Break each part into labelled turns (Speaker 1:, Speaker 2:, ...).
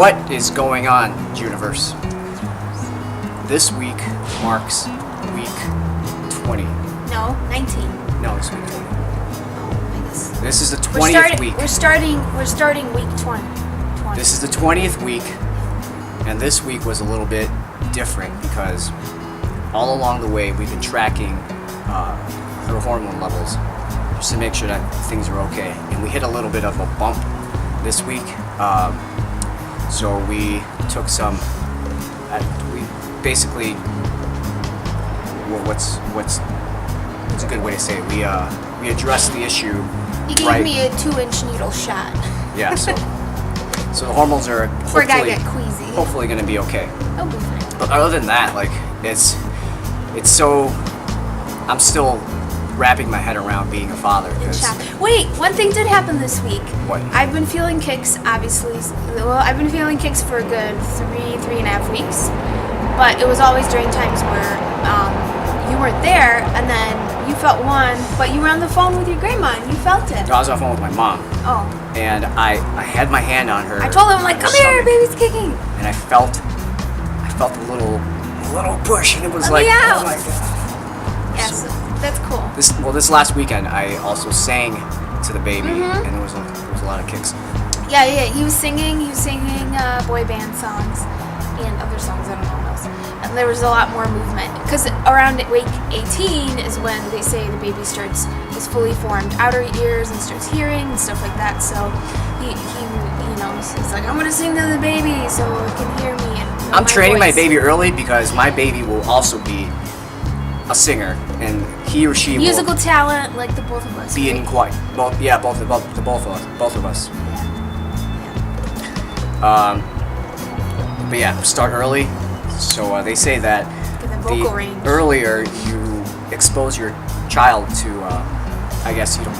Speaker 1: What is going on, Juniverse? This week marks week 20.
Speaker 2: No, 19.
Speaker 1: No, it's week 20.
Speaker 2: Oh, I guess.
Speaker 1: This is the 20th week.
Speaker 2: We're starting week 20.
Speaker 1: This is the 20th week, and this week was a little bit different because all along the way we've been tracking her hormone levels just to make sure that things are okay. And we hit a little bit of a bump this week, so we took some. We basically, what's a good way to say it? We addressed the issue.
Speaker 2: He gave me a 2-inch needle shot.
Speaker 1: Yeah, so the hormones are
Speaker 2: Poor guy got queasy.
Speaker 1: hopefully going to be okay.
Speaker 2: He'll be fine.
Speaker 1: But other than that, like it's so I'm still wrapping my head around being a father.
Speaker 2: Wait, one thing did happen this week.
Speaker 1: What?
Speaker 2: I've been feeling kicks, obviously. Well, I've been feeling kicks for a good 3.5 weeks. But it was always during times where you weren't there, and then you felt one, but you were on the phone with your grandma and you felt it.
Speaker 1: I was on the phone with my mom.
Speaker 2: Oh.
Speaker 1: And I had my hand on her.
Speaker 2: I told him, like, come here, baby's kicking.
Speaker 1: And I felt a little push, and it was
Speaker 2: Let
Speaker 1: like,
Speaker 2: me out.
Speaker 1: oh my god.
Speaker 2: Yes, that's cool.
Speaker 1: This last weekend, I also sang to the baby, and there was a lot of kicks.
Speaker 2: Yeah, he was singing boy band songs and other songs, I don't know what else. And there was a lot more movement. Because around week 18 is when they say the baby is fully formed outer ears and starts hearing and stuff like that. So he's like, I'm going to sing to the baby so it can hear me. And
Speaker 1: I'm training my baby early because my baby will also be a singer, and he or she
Speaker 2: musical talent like the both of us.
Speaker 1: Be in quite both of us. But yeah, start early. So they say that the earlier you expose your child to,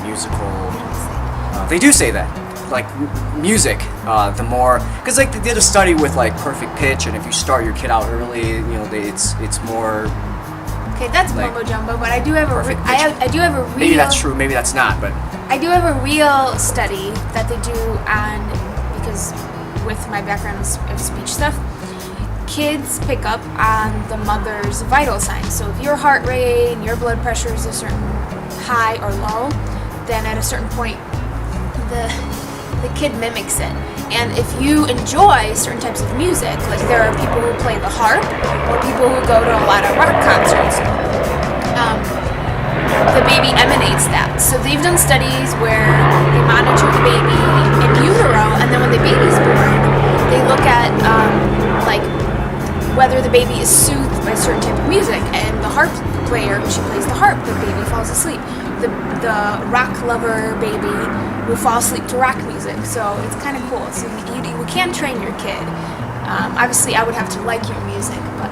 Speaker 1: musical. They do say that, like music. The more, because like they did a study with like perfect pitch, and if you start your kid out early, it's more.
Speaker 2: Okay, that's
Speaker 1: like,
Speaker 2: mumbo jumbo, but I do have I do have a real.
Speaker 1: Maybe that's true. Maybe that's not. But
Speaker 2: I do have a real study that they do because with my background of speech stuff, kids pick up on the mother's vital signs. So if your heart rate and your blood pressure is a certain high or low, then at a certain point, the kid mimics it. And if you enjoy certain types of music, like there are people who play the harp or people who go to a lot of rock concerts, the baby emanates that. So they've done studies where they monitor the baby in utero, and then when the baby's born, they look at whether the baby is soothed by certain type of music. And the harp player, when she plays the harp, the baby falls asleep. The rock lover baby will fall asleep to rock music. So it's kind of cool. So you can train your kid. Obviously, I would have to like your music, but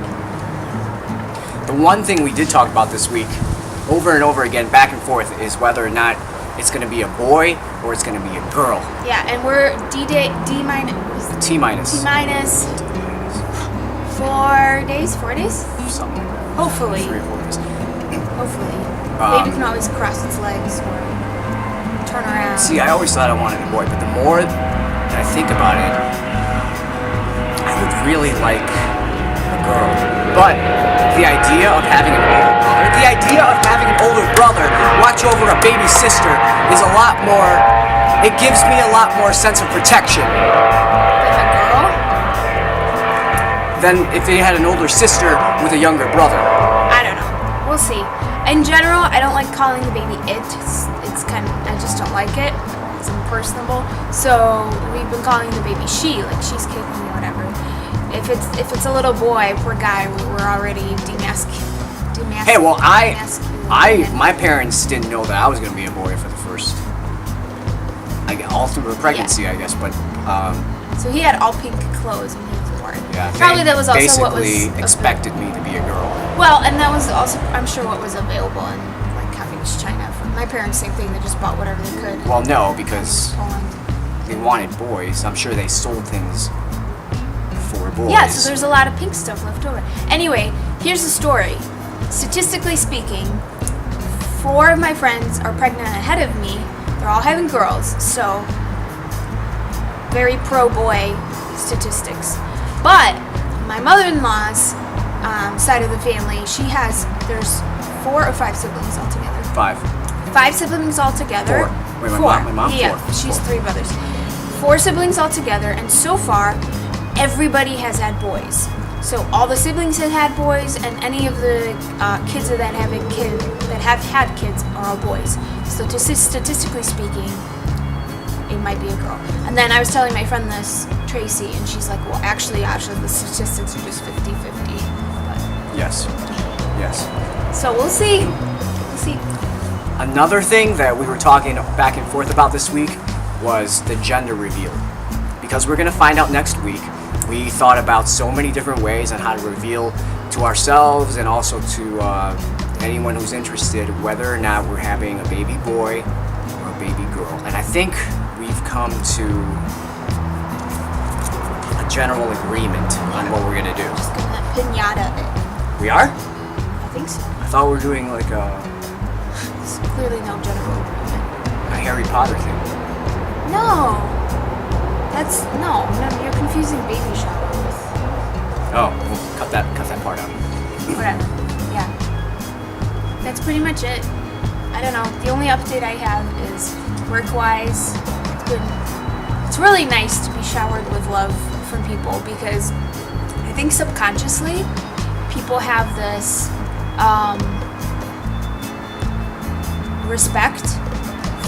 Speaker 1: the one thing we did talk about this week, over and over again, back and forth, is whether or not it's going to be a boy or it's going to be a girl.
Speaker 2: Yeah, and we're
Speaker 1: T minus
Speaker 2: 4 days.
Speaker 1: Something like that.
Speaker 2: Hopefully.
Speaker 1: 3 or 4 days.
Speaker 2: Hopefully. Baby can always cross its legs or turn around.
Speaker 1: See, I always thought I wanted a boy, but the more that I think about it, I would really like a girl. But the idea of having an older brother watch over a baby sister is a lot more. It gives me a lot more sense of protection.
Speaker 2: With a girl?
Speaker 1: Than if they had an older sister with a younger brother.
Speaker 2: I don't know. We'll see. In general, I don't like calling the baby it. It's kind of, I just don't like it. It's impersonable. So we've been calling the baby she, like she's kicking or whatever. If it's a little boy, poor guy, we're already demasculating.
Speaker 1: Hey, well, my parents didn't know that I was going to be a boy for the first, all through the pregnancy, I guess. But
Speaker 2: so he had all pink clothes when he was born.
Speaker 1: Yeah,
Speaker 2: probably that was also what was
Speaker 1: basically expected me to be a girl.
Speaker 2: Well, and that was also, I'm sure, what was available in like communist China. My parents, same thing. They just bought whatever they could.
Speaker 1: Well, no, because
Speaker 2: Poland.
Speaker 1: they wanted boys. I'm sure they sold things for boys.
Speaker 2: Yeah, so there's a lot of pink stuff left over. Anyway, here's the story. Statistically speaking, 4 of my friends are pregnant ahead of me. They're all having girls, so very pro boy statistics. But my mother-in-law's side of the family, there's 4 or 5 siblings altogether.
Speaker 1: 5.
Speaker 2: 5 siblings altogether.
Speaker 1: 4. Wait,
Speaker 2: 4.
Speaker 1: my mom?
Speaker 2: Yeah,
Speaker 1: 4.
Speaker 2: she's
Speaker 1: 4.
Speaker 2: 3 brothers. 4 siblings altogether, and so far, everybody has had boys. So all the siblings have had boys, and any of the kids that have had kids are all boys. So statistically speaking, it might be a girl. And then I was telling my friend this, Tracy, and she's like, well, actually, the statistics are just 50-50.
Speaker 1: Yes.
Speaker 2: So we'll see. We'll see.
Speaker 1: Another thing that we were talking back and forth about this week was the gender reveal. Because we're going to find out next week, we thought about so many different ways on how to reveal to ourselves and also to anyone who's interested whether or not we're having a baby boy or a baby girl. And I think we've come to a general agreement on what we're going to do.
Speaker 2: Just gonna pinata it.
Speaker 1: We are?
Speaker 2: I think so.
Speaker 1: I thought we were doing like a
Speaker 2: It's clearly no general agreement.
Speaker 1: Harry Potter thing.
Speaker 2: No. No, you're confusing baby shower with
Speaker 1: Oh, well, cut that part out.
Speaker 2: whatever. Yeah. That's pretty much it. I don't know. The only update I have is work-wise. It's really nice to be showered with love from people because I think subconsciously people have this respect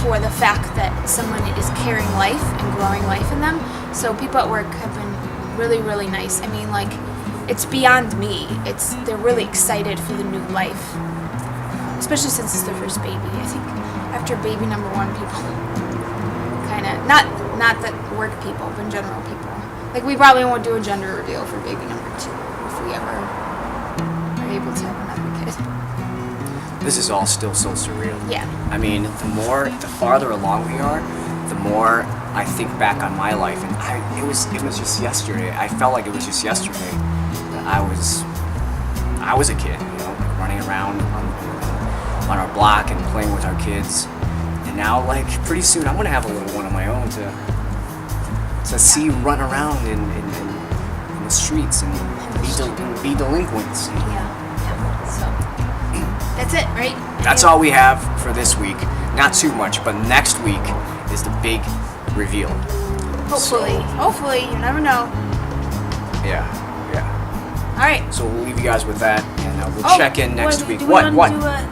Speaker 2: for the fact that someone is carrying life and growing life in them. So people at work have been really, really nice. I mean, like, it's beyond me. They're really excited for the new life, especially since it's their first baby. I think after baby number 1, people kind of not that work people, but in general people. Like, we probably won't do a gender reveal for baby number 2 if we ever are able to have another kid.
Speaker 1: This is all still so surreal.
Speaker 2: Yeah.
Speaker 1: I mean, the farther along we are, the more I think back on my life, and it was just yesterday. I felt like it was just yesterday that I was a kid, like running around on our block and playing with our kids. And now, like, pretty soon, I'm gonna have a little one of my own to see run around in the streets and be delinquents.
Speaker 2: Yeah. So that's it, right?
Speaker 1: That's all we have for this week. Not too much, but next week is the big reveal.
Speaker 2: Hopefully. Hopefully. You never know.
Speaker 1: Yeah.
Speaker 2: All right.
Speaker 1: So we'll leave you guys with that, and we'll check in next week.
Speaker 2: Do we want to
Speaker 1: What?
Speaker 2: do a